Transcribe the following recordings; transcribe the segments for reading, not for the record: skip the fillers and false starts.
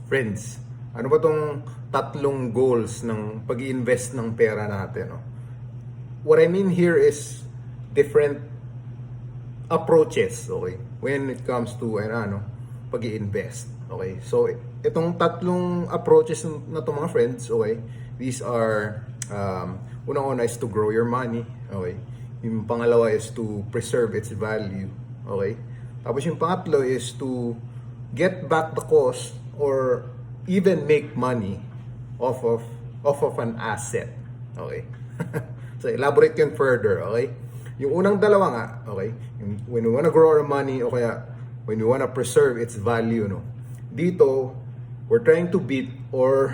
Friends, ano ba tong tatlong goals ng pag-i-invest ng pera natin? No? What I mean here is different approaches, okay? When it comes to pag-i-invest, okay? So, itong tatlong approaches na to mga friends, okay? These are, unang-una is to grow your money, okay? Yung pangalawa is to preserve its value, okay? Tapos yung pangatlo is to get back the cost or even make money off of an asset. Okay? So elaborate yun further, okay? Yung unang dalawa nga, okay? When we wanna grow our money o kaya when we wanna preserve its value, no? Dito, we're trying to beat or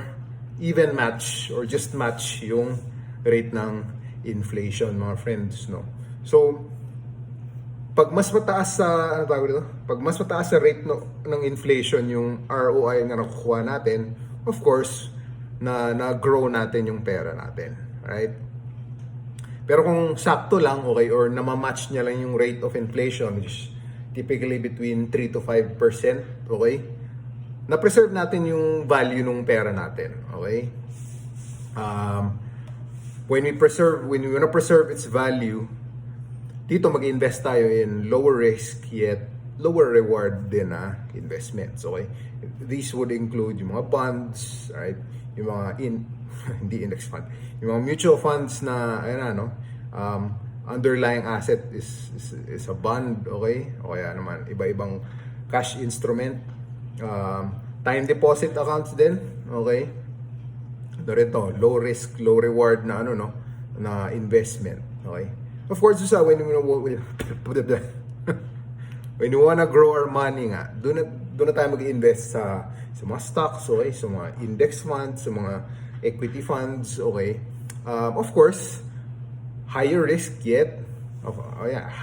even match or just match yung rate ng inflation, mga friends, no? So, pag mas mataas sa pag mas mataas sa rate ng inflation yung ROI na nakukuha natin, of course, na-grow natin yung pera natin, right? Pero kung sakto lang, okay, or namamatch niya lang yung rate of inflation, which is typically between 3 to 5%, okay? Na-preserve natin yung value ng pera natin, okay? When we want to preserve its value, dito mag-invest tayo in lower risk yet lower reward din na investments, okay? These would include yung mga bonds, right? Yung mga hindi index fund. Yung mga mutual funds na underlying asset is a bond, okay? O kaya naman iba-ibang cash instrument, time deposit accounts din, okay? Ito rito, low risk, low reward na na investment, okay? Of course, when you wanna grow our money nga, doon na tayo mag-invest sa mga stocks, okay? Sa mga index funds, sa mga equity funds, okay? Of course, higher risk yet,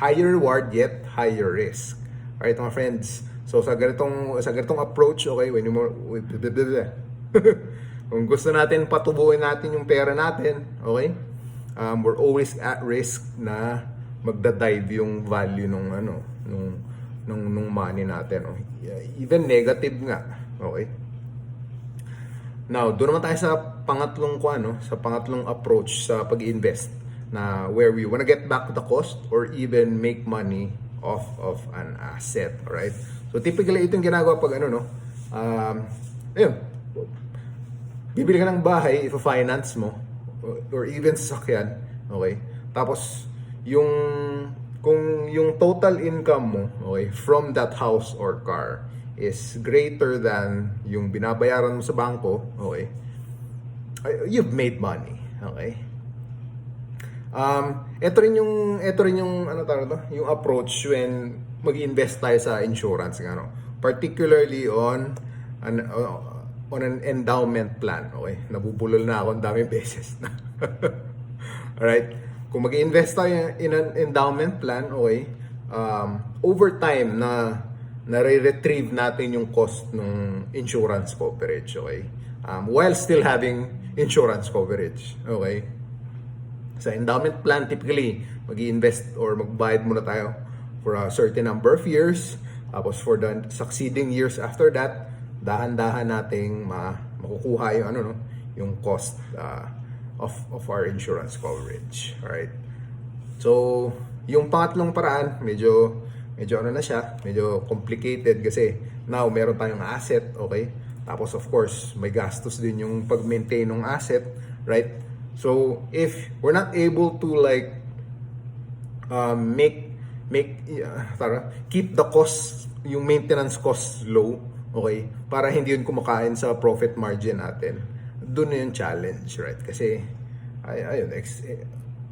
higher reward yet higher risk. Alright, mga friends. So sa ganitong approach, okay, kung gusto natin patubuin natin yung pera natin, okay? We're always at risk na magda-dive yung value nung money natin, oh. Even negative nga, okay? Now, doon naman tayo sa pangatlong approach sa pag-invest na where we wanna get back the cost or even make money off of an asset, right? So typically itong ginagawa pag bibili ka ng bahay, i-finance mo or even sasakyan, okay? Tapos kung yung total income mo, okay, from that house or car is greater than yung binabayaran mo sa bangko, okay, you've made money, okay? Ito rin yung yung approach when mag-invest tayo sa insurance, particularly on an endowment plan, okay? Nabubulol na ako ang dami beses na. Alright? Kung mag-invest tayo in an endowment plan, okay, over time nare-retrieve natin yung cost ng insurance coverage, okay? While still having insurance coverage, okay? Sa endowment plan, typically, mag-invest or magbayad muna tayo for a certain number of years. Tapos for the succeeding years after that, dahan-dahan nating makukuha yung cost of our insurance coverage. Alright? So, yung pangatlong paraan, medyo medyo complicated kasi now meron tayong asset, okay? Tapos of course, may gastos din yung pag-maintain ng asset, right? So, if we're not able to keep the cost, yung maintenance cost low, okay? Para hindi yun kumakain sa profit margin natin. Doon na yung challenge, right? Kasi,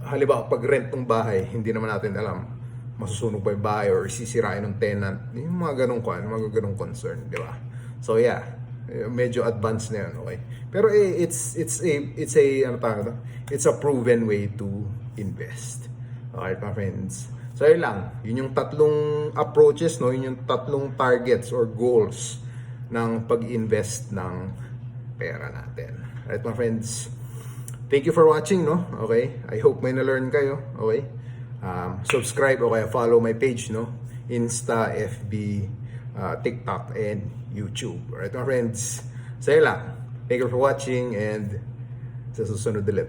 halimbawa, pag rent ng bahay, hindi naman natin alam, masusunog ba yung bahay or sisirain ng tenant. Yung mga ganong concern, di ba? So, yeah, medyo advanced na yun, okay? Pero it's a proven way to invest. Okay, my friends? So, yun lang. Yun yung tatlong approaches, no? Yun yung tatlong targets or goals ng pag-invest ng pera natin. Alright, my friends? Thank you for watching, no? Okay? I hope may na-learn kayo, okay? Subscribe o kaya follow my page, no? Insta, FB, TikTok, and YouTube. Alright, my friends? So yun lang. Thank you for watching and sa susunod ulit